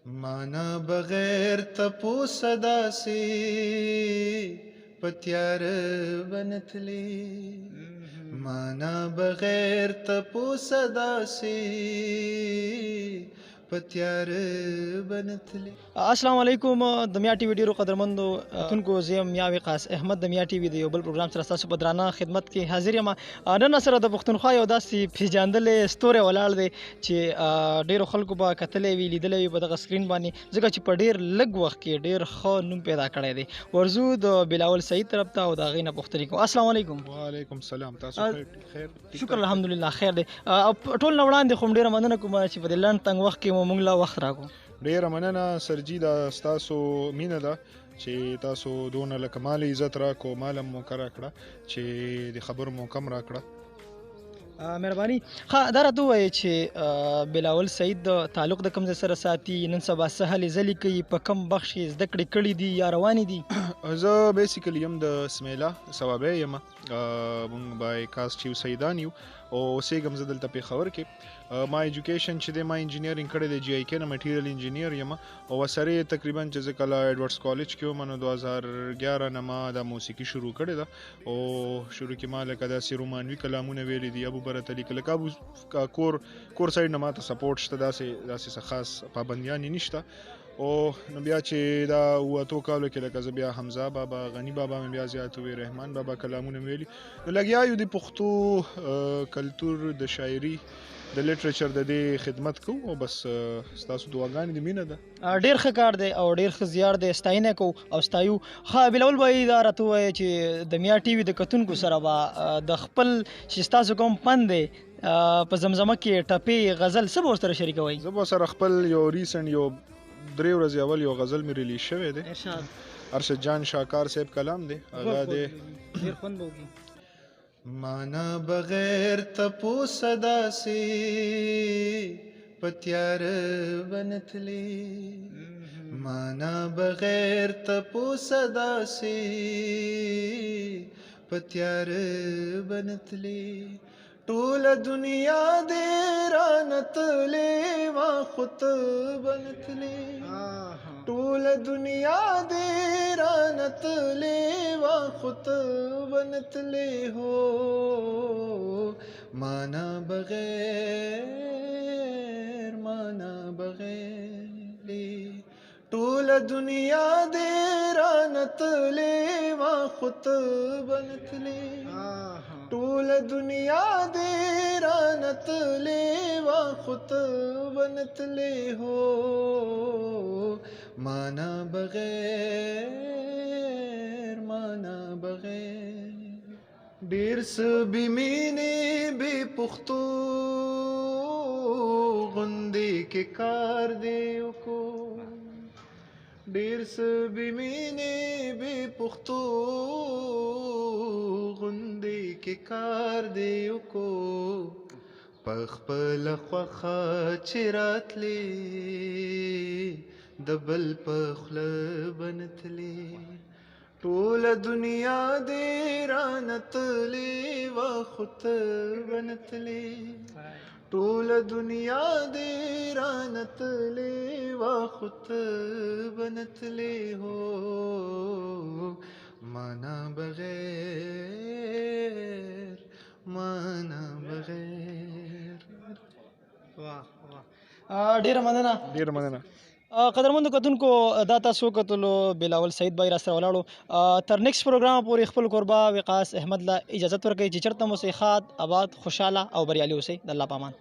माना बगैर तपो सदा से पत्यार बनथले माना बगैर तपो सदा से पत्यार बनथले. السلام علیکم د میا ټي وی ډیرو قدرمندو تونکو زیم میا وقاص احمد د میا ټي وی د یو بل پروګرام سره تاسو په درانه خدمت کې حاضر یم. نن سره د پښتونخوا یو داسې پیژندلې ستوری ولاړ دی چې ډیرو خلکو به کتلې وي لیدلې وي په دغه سکرین باندې ځکه چې په ډیر لږ وخت کې ډیر ښه نوم پیدا کړی دی. ورزو د بلاول سعید طرف ته او د هغې نه پوښتنې کوم. السلام علیکم. وعلیکم السلام. تاسو خیر؟ شکر الحمدلله خیر دی. ټول نه وړاندې خو ډیره مننه کوم چې په دې لنډ تنګ وخت کې مو موږ له وخت راکړو. ډیره مننه سرجي، دا ستاسو مینه ده چې تاسو دونه لکه مال عزت راکو، مالم مو کرا کړه چې د خبرو مو کم راکړه. مهرباني. ښه دا راته ووایې چې بلاول سعید د تعلق د کوم ځای سره ساتي، نن سبا څه هلې ځلې کوي، په کوم بخش یې زده کړې کړي دي یا روانې دي؟ زه بیسیکلی یم د سمیلا ثوابی یم. مونږ بای کاسټ یو سیدان یو او اوسېږم زه دلته پېښور کې. ما ایجوکیشن چې دی ما انجینیرینګ کړی دی، جی آی کې نه میټیریل انجینیر یم او ورسره یې تقریبا چې زه کله ایډورډس کالج کې وم نو 2011 نه ما دا موسیقي شروع کړې ده او شروع کې ما لکه داسې رومانوي کلامونه ویلي دي، ابو برت علی لکه ابو کور سایډ نه ماته سپورټ شته، داسې څه خاص پابندیانې نشته. او نو بیا چې دا اتو کالو کې لکه زه بیا حمزه بابا، غنی بابا مې بیا زیات وی، رحمان بابا کلامونه ویلي، نو لګیا یو د پښتو کلتور د شاعري د لیټریچر د دې خدمت کوو او بس ستاسو دعاګانې د مینه ده. ډېر ښه کار دی او ډېر ښه زیار دی، ستاینه کوو او ستایو. ښه بلاول بھائی دا راته ووایه چې د میا ټي وي د کتونکو سره به د خپل چې ستاسو کوم فن دی په زمزمه کې ټپې غزل څه به ورسره شریکوئ؟ زه به سره خپل یو ریسنټ یو 3 ورځې اول یو غزل مې ریلیز شوی دی، ارشد جان شاکار صاحب کلام دی، هغه دی ډېر خوند به وکړي. माना बगैर तपो सदा से पत्यार बनथले माना बगैर तपो सदा से पत्यार बनथले टोल दुनिया दे रानतले मा खुत बनथले टोल दुनिया दे रानतले वा खुत बनतले हो माना बगैर टोल दुनिया दे रानतले वा खुत बनतले टोल दुनिया दे रानतले वा खुत बनतले हो माना बगैर ډیر څه بې مینې بې پښتو غوندې کې کار دی وکړو ډیر څه بې مینې بې پښتو غوندې کې کار دی وکړو په خپله خوښه چې راتلې د بل په خوله بنتلې ټول دنیا دې رانتلې وا خود بنتلې ټول دنیا دې رانتلې وا خود بنتلې هو माना बगैर वाह वाह ډیره مننه. ډیر مننه. قدرمندو کتونکو دا تاسو کتلو بلاول سعید بھائی را سره ولاړو. تر نیکسټ پروګرام پورې خپل قربا وقاص احمد له اجازت ورکوي چې چېرته مو اوسئ ښاد آباد خوشحاله او بریالي اوسئ. د الله په امان.